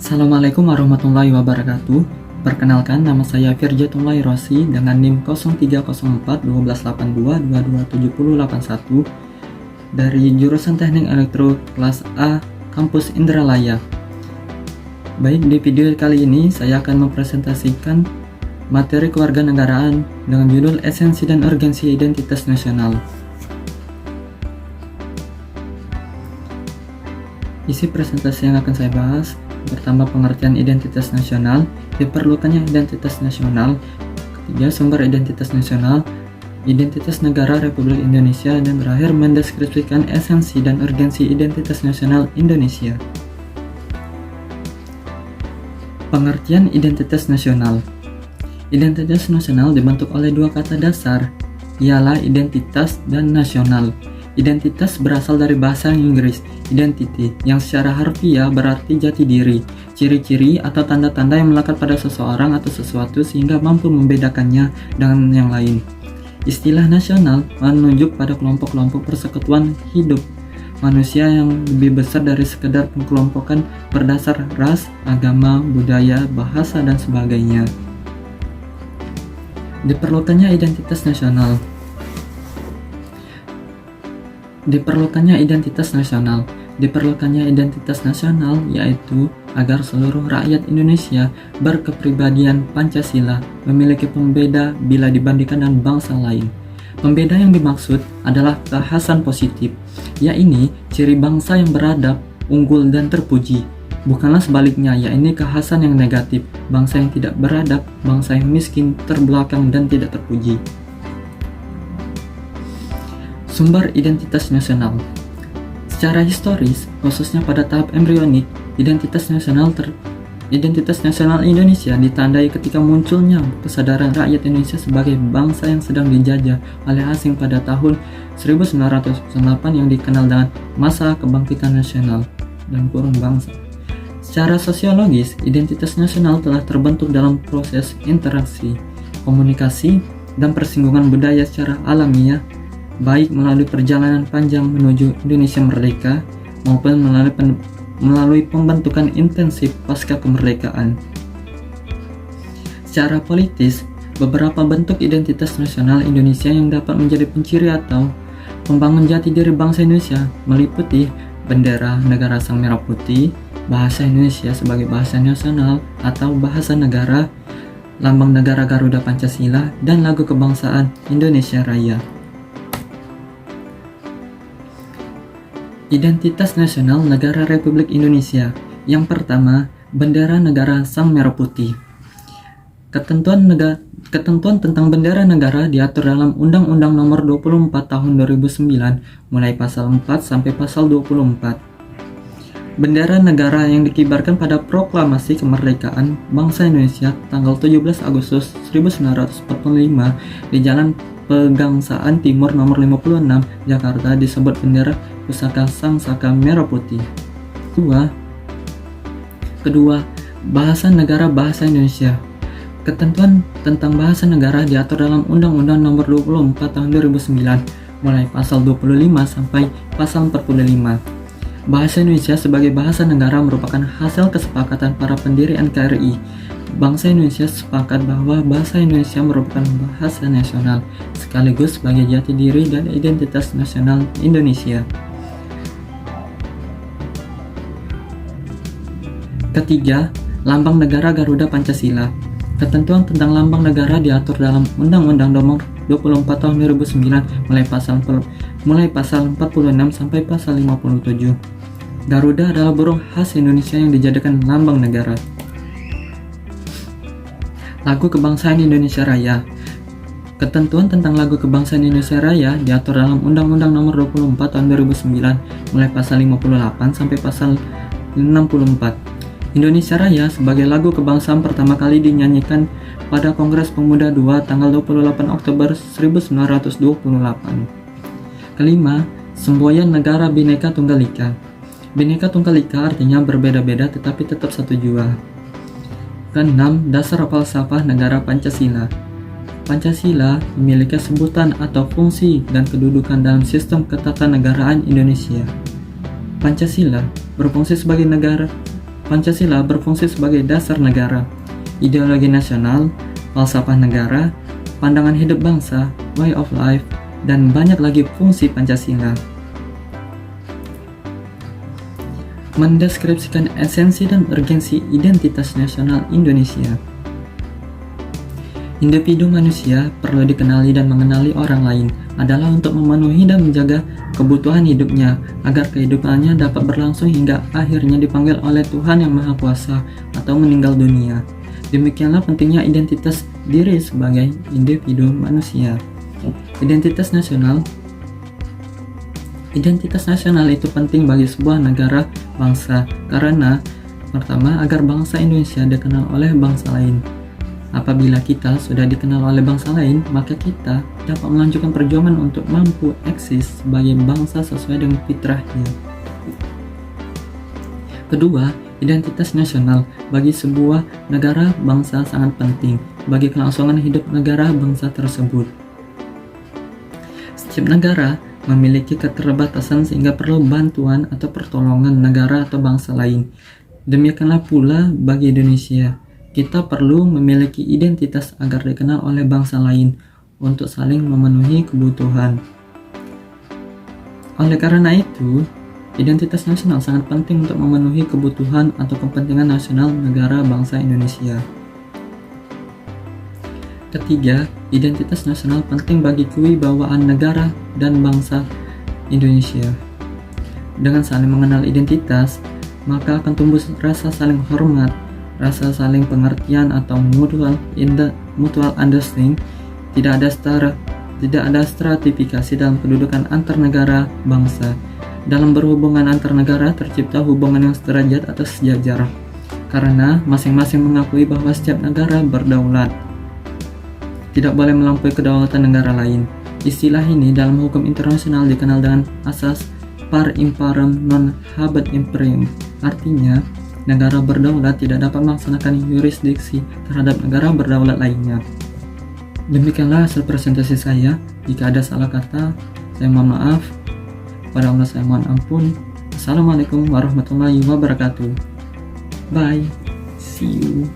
Assalamualaikum warahmatullahi wabarakatuh. Perkenalkan, nama saya Firjatullah Rosi dengan NIM 0304 1282 227081 dari jurusan Teknik Elektro kelas A Kampus Indralaya. Baik, di video kali ini saya akan mempresentasikan materi kewarganegaraan dengan judul Esensi dan Urgensi Identitas Nasional. Isi presentasi yang akan saya bahas: pertama, pengertian identitas nasional, diperlukannya identitas nasional; ketiga, sumber identitas nasional, identitas negara Republik Indonesia; dan terakhir, mendeskripsikan esensi dan urgensi identitas nasional Indonesia. Pengertian identitas nasional. Identitas nasional dibentuk oleh dua kata dasar, ialah identitas dan nasional. Identitas berasal dari bahasa Inggris identity, yang secara harfiah berarti jati diri, ciri-ciri atau tanda-tanda yang melekat pada seseorang atau sesuatu sehingga mampu membedakannya dengan yang lain. Istilah nasional menunjuk pada kelompok-kelompok persekutuan hidup manusia yang lebih besar dari sekedar pengkelompokan berdasar ras, agama, budaya, bahasa, dan sebagainya. Diperlukannya identitas nasional. Diperlukannya identitas nasional yaitu agar seluruh rakyat Indonesia berkepribadian Pancasila, memiliki pembeda bila dibandingkan dengan bangsa lain. Pembeda yang dimaksud adalah kekhasan positif, yaitu ciri bangsa yang beradab, unggul, dan terpuji. Bukanlah sebaliknya, yaitu kekhasan yang negatif, bangsa yang tidak beradab, bangsa yang miskin, terbelakang, dan tidak terpuji. Sumber identitas nasional. Secara historis, khususnya pada tahap embrionik, identitas nasional Indonesia ditandai ketika munculnya kesadaran rakyat Indonesia sebagai bangsa yang sedang dijajah oleh asing pada tahun 1908 yang dikenal dengan masa kebangkitan nasional (bangsa). Secara sosiologis, identitas nasional telah terbentuk dalam proses interaksi, komunikasi, dan persinggungan budaya secara alamiah, baik melalui perjalanan panjang menuju Indonesia merdeka maupun melalui pembentukan intensif pasca kemerdekaan. Secara politis, beberapa bentuk identitas nasional Indonesia yang dapat menjadi penciri atau pembangun jati diri bangsa Indonesia meliputi bendera negara sang merah putih, bahasa Indonesia sebagai bahasa nasional atau bahasa negara, lambang negara Garuda Pancasila, dan lagu kebangsaan Indonesia Raya. Identitas nasional negara Republik Indonesia. Yang pertama, bendera negara sang merah putih. Ketentuan tentang bendera negara diatur dalam Undang-Undang Nomor 24 Tahun 2009, mulai pasal 4 sampai pasal 24. Bendera negara yang dikibarkan pada Proklamasi Kemerdekaan Bangsa Indonesia tanggal 17 Agustus 1945 di Jalan Pegangsaan Timur nomor 56, Jakarta disebut bendera pusaka sang saka merah putih. Kedua, bahasa negara bahasa Indonesia. Ketentuan tentang bahasa negara diatur dalam Undang-Undang Nomor 24 Tahun 2009, mulai pasal 25 sampai pasal 45. Bahasa Indonesia sebagai bahasa negara merupakan hasil kesepakatan para pendiri NKRI. Bangsa Indonesia sepakat bahwa bahasa Indonesia merupakan bahasa nasional, sekaligus sebagai jati diri dan identitas nasional Indonesia. Ketiga, lambang negara Garuda Pancasila. Ketentuan tentang lambang negara diatur dalam Undang-Undang Nomor 24 Tahun 2009 mulai pasal 46 sampai pasal 57. Garuda adalah burung khas Indonesia yang dijadikan lambang negara. Lagu Kebangsaan Indonesia Raya. Ketentuan tentang lagu Kebangsaan Indonesia Raya diatur dalam Undang-Undang Nomor 24 Tahun 2009 mulai pasal 58 sampai pasal 64. Indonesia Raya sebagai lagu kebangsaan pertama kali dinyanyikan pada Kongres Pemuda II tanggal 28 Oktober 1928. Kelima, semboyan negara Bhinneka Tunggal Ika. Bhinneka Tunggal Ika artinya berbeda-beda tetapi tetap satu jua. Keenam, dasar falsafah negara Pancasila. Pancasila memiliki sebutan atau fungsi dan kedudukan dalam sistem ketatanegaraan Indonesia. Pancasila berfungsi sebagai Pancasila berfungsi sebagai dasar negara, ideologi nasional, falsafah negara, pandangan hidup bangsa, way of life, dan banyak lagi fungsi Pancasila. Mendeskripsikan esensi dan urgensi identitas nasional Indonesia. Individu manusia perlu dikenali dan mengenali orang lain adalah untuk memenuhi dan menjaga kebutuhan hidupnya agar kehidupannya dapat berlangsung hingga akhirnya dipanggil oleh Tuhan Yang Maha Kuasa atau meninggal dunia. Demikianlah pentingnya identitas diri sebagai individu manusia. Identitas nasional itu penting bagi sebuah negara bangsa karena pertama, agar bangsa Indonesia dikenal oleh bangsa lain. Apabila kita sudah dikenal oleh bangsa lain, maka kita dapat melanjutkan perjuangan untuk mampu eksis sebagai bangsa sesuai dengan fitrahnya. Kedua, identitas nasional bagi sebuah negara bangsa sangat penting bagi kelangsungan hidup negara bangsa tersebut. Setiap negara memiliki keterbatasan sehingga perlu bantuan atau pertolongan negara atau bangsa lain. Demikianlah pula bagi Indonesia. Kita perlu memiliki identitas agar dikenal oleh bangsa lain untuk saling memenuhi kebutuhan. Oleh karena itu, identitas nasional sangat penting untuk memenuhi kebutuhan atau kepentingan nasional negara bangsa Indonesia. Ketiga, identitas nasional penting bagi kewibawaan negara dan bangsa Indonesia. Dengan saling mengenal identitas, maka akan tumbuh rasa saling hormat, rasa saling pengertian atau mutual understanding. Tidak ada stratifikasi dalam kedudukan antar negara bangsa. Dalam berhubungan antar negara tercipta hubungan yang sederajat atau sejajar karena masing-masing mengakui bahwa setiap negara berdaulat, tidak boleh melampaui kedaulatan negara lain. Istilah ini dalam hukum internasional dikenal dengan asas par imparem non habet imperium. Artinya, negara berdaulat tidak dapat melaksanakan yurisdiksi terhadap negara berdaulat lainnya. Demikianlah hasil presentasi saya. Jika ada salah kata, saya mohon maaf. Pada Allah saya mohon ampun. Assalamualaikum warahmatullahi wabarakatuh. Bye. See you.